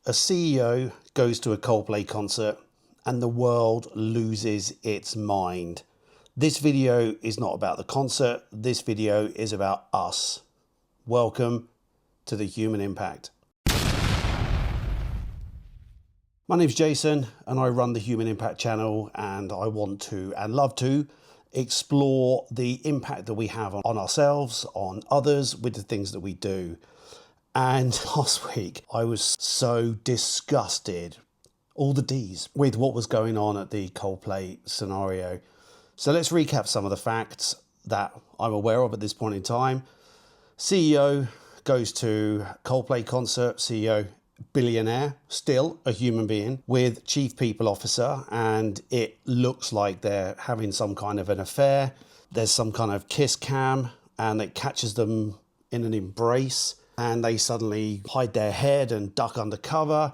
A CEO goes to a Coldplay concert and the world loses its mind. This video is not about the concert. This video is about us. Welcome to the Human Impact. My name's Jason and I run the Human Impact channel, and I want to and love to explore the impact that we have on ourselves, on others, with the things that we do. And last week I was so disgusted, all the D's, with what was going on at the Coldplay scenario. So let's recap some of the facts that I'm aware of at this point in time. CEO goes to Coldplay concert, CEO, billionaire, still a human being, with chief people officer, and it looks like they're having some kind of an affair. There's some kind of kiss cam and it catches them in an embrace and they suddenly hide their head and duck under cover.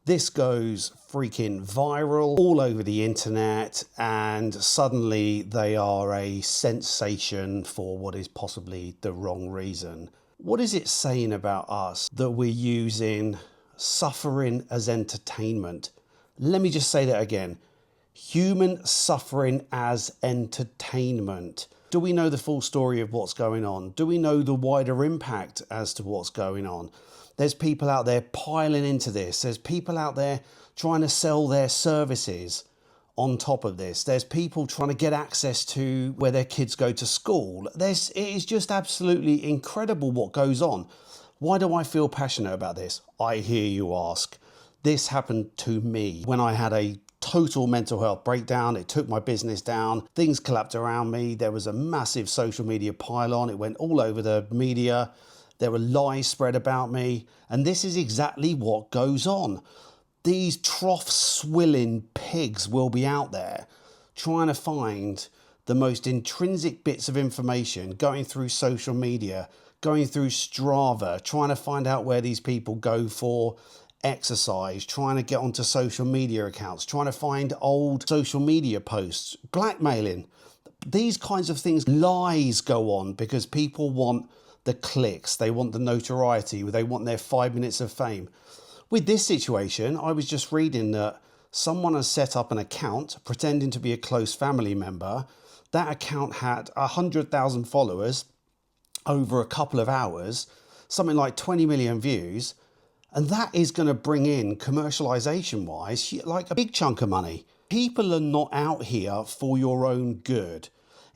This goes freaking viral all over the internet, and suddenly they are a sensation for what is possibly the wrong reason. What is it saying about us that we're using suffering as entertainment? Let me just say that again. Human suffering as entertainment. Do we know the full story of what's going on? Do we know the wider impact as to what's going on? There's people out there piling into this. There's people out there trying to sell their services on top of this. There's people trying to get access to where their kids go to school. It is just absolutely incredible what goes on. Why do I feel passionate about this? I hear you ask. This happened to me when I had a total mental health breakdown. It took my business down. Things collapsed around me. There was a massive social media pile-on. It went all over the media. There were lies spread about me. And this is exactly what goes on. These trough-swilling pigs will be out there trying to find the most intrinsic bits of information, going through social media, going through Strava, trying to find out where these people go for exercise, trying to get onto social media accounts, trying to find old social media posts, blackmailing. These kinds of things, lies go on because people want the clicks, they want the notoriety, they want their 5 minutes of fame. With this situation, I was just reading that someone has set up an account pretending to be a close family member. That account had 100,000 followers over a couple of hours, something like 20 million views. And that is going to bring in, commercialization wise, like a big chunk of money. People are not out here for your own good.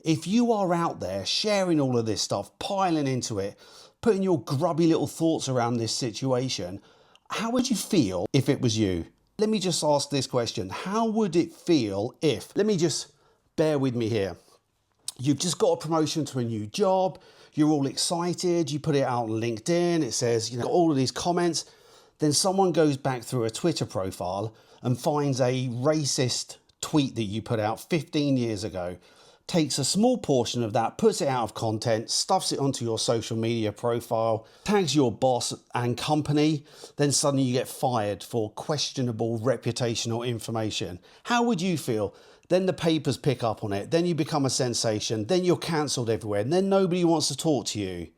If you are out there sharing all of this stuff, piling into it, putting your grubby little thoughts around this situation, how would you feel if it was you? Let me just ask this question. How would it feel if, let me just bear with me here. You've just got a promotion to a new job. You're all excited. You put it out on LinkedIn. It says, you know, all of these comments. Then someone goes back through a Twitter profile and finds a racist tweet that you put out 15 years ago, takes a small portion of that, puts it out of content, stuffs it onto your social media profile, tags your boss and company, then suddenly you get fired for questionable reputational information. How would you feel? Then the papers pick up on it, then you become a sensation, then you're cancelled everywhere, and then nobody wants to talk to you.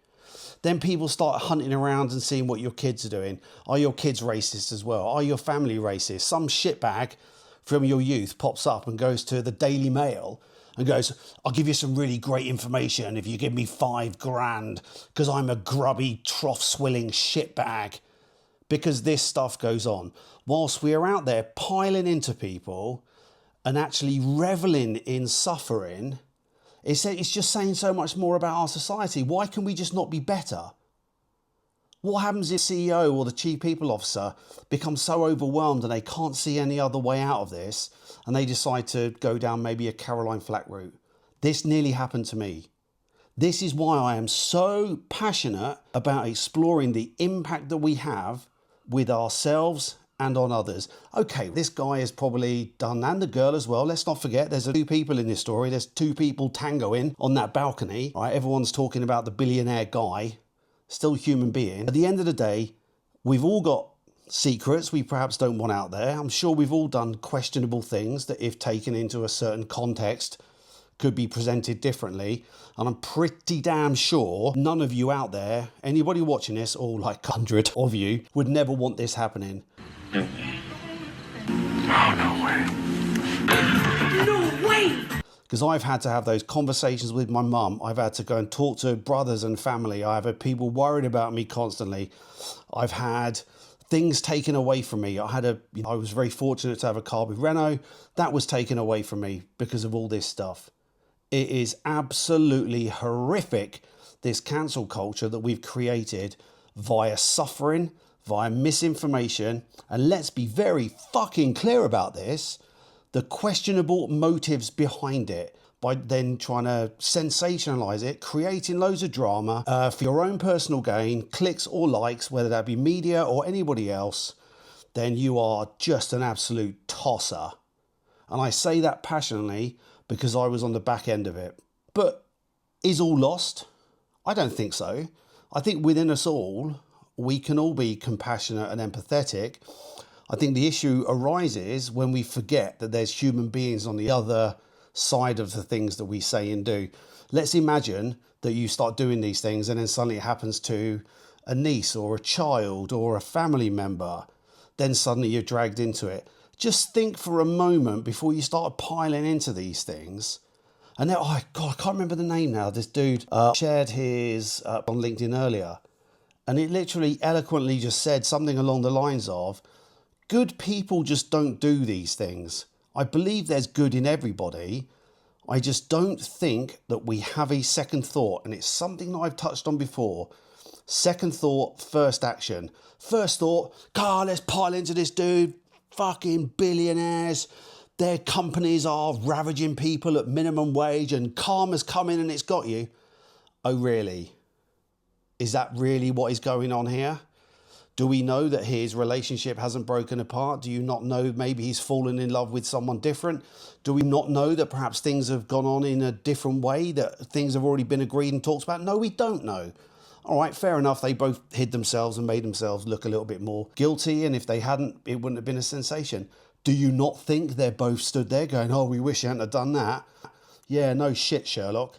Then people start hunting around and seeing what your kids are doing. Are your kids racist as well? Are your family racist? Some shitbag from your youth pops up and goes to the Daily Mail and goes, I'll give you some really great information if you give me $5,000 because I'm a grubby, trough-swilling shitbag. Because this stuff goes on. Whilst we are out there piling into people and actually reveling in suffering, it's just saying so much more about our society. Why can we just not be better? What happens if the CEO or the chief people officer becomes so overwhelmed and they can't see any other way out of this and they decide to go down maybe a Caroline Flack route? This nearly happened to me. This is why I am so passionate about exploring the impact that we have with ourselves and on others. Okay, this guy has probably done, and the girl as well. Let's not forget there's two people in this story. There's two people tangoing on that balcony. Right? Everyone's talking about the billionaire guy, still a human being. At the end of the day, we've all got secrets we perhaps don't want out there. I'm sure we've all done questionable things that, if taken into a certain context, could be presented differently. And I'm pretty damn sure none of you out there, anybody watching this, or like 100 of you, would never want this happening. No way. Oh, no way. No way! Because I've had to have those conversations with my mum. I've had to go and talk to brothers and family. I've had people worried about me constantly. I've had things taken away from me. I was very fortunate to have a car with Renault. That was taken away from me because of all this stuff. It is absolutely horrific, this cancel culture that we've created via suffering, via misinformation. And let's be very fucking clear about this. The questionable motives behind it, by then trying to sensationalize it, creating loads of drama for your own personal gain, clicks or likes, whether that be media or anybody else, then you are just an absolute tosser. And I say that passionately because I was on the back end of it. But is all lost? I don't think so. I think within us all, we can all be compassionate and empathetic. I think the issue arises when we forget that there's human beings on the other side of the things that we say and do. Let's imagine that you start doing these things and then suddenly it happens to a niece or a child or a family member. Then suddenly you're dragged into it. Just think for a moment before you start piling into these things. And then, oh God, I can't remember the name now. This dude shared his on LinkedIn earlier. And it literally eloquently just said something along the lines of, good people just don't do these things. I believe there's good in everybody. I just don't think that we have a second thought. And it's something that I've touched on before. Second thought, first action. First thought, God, let's pile into this dude. Fucking billionaires. Their companies are ravaging people at minimum wage and karma's come in and it's got you. Oh, really? Is that really what is going on here? Do we know that his relationship hasn't broken apart? Do you not know maybe he's fallen in love with someone different? Do we not know that perhaps things have gone on in a different way, that things have already been agreed and talked about? No, we don't know. All right, fair enough. They both hid themselves and made themselves look a little bit more guilty. And if they hadn't, it wouldn't have been a sensation. Do you not think they're both stood there going, oh, we wish you hadn't have done that? Yeah, no shit, Sherlock.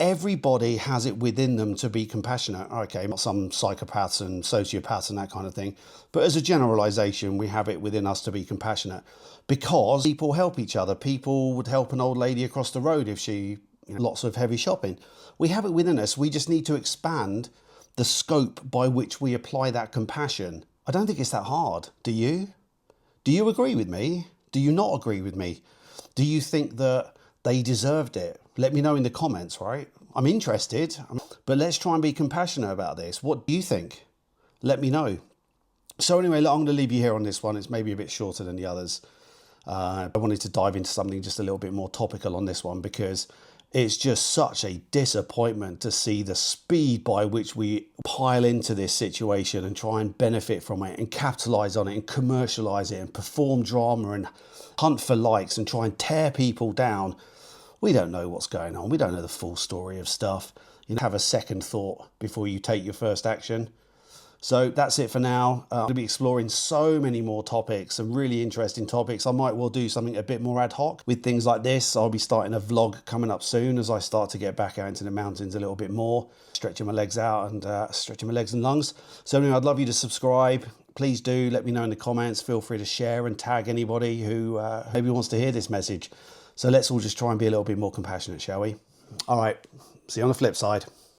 Everybody has it within them to be compassionate. Okay, not some psychopaths and sociopaths and that kind of thing. But as a generalization, we have it within us to be compassionate because people help each other. People would help an old lady across the road if she, lots of heavy shopping. We have it within us. We just need to expand the scope by which we apply that compassion. I don't think it's that hard. Do you? Do you agree with me? Do you not agree with me? Do you think that they deserved it? Let me know in the comments, right? I'm interested, but let's try and be compassionate about this. What do you think? Let me know. So anyway, I'm going to leave you here on this one. It's maybe a bit shorter than the others. I wanted to dive into something just a little bit more topical on this one because it's just such a disappointment to see the speed by which we pile into this situation and try and benefit from it and capitalize on it and commercialize it and perform drama and hunt for likes and try and tear people down. We don't know what's going on. We don't know the full story of stuff. Have a second thought before you take your first action. So that's it for now. I'm going to be exploring so many more topics, some really interesting topics. I might well do something a bit more ad hoc with things like this. I'll be starting a vlog coming up soon as I start to get back out into the mountains a little bit more, stretching my legs out and stretching my legs and lungs. So anyway, I'd love you to subscribe. Please do let me know in the comments. Feel free to share and tag anybody who maybe wants to hear this message. So let's all just try and be a little bit more compassionate, shall we? All right, see you on the flip side.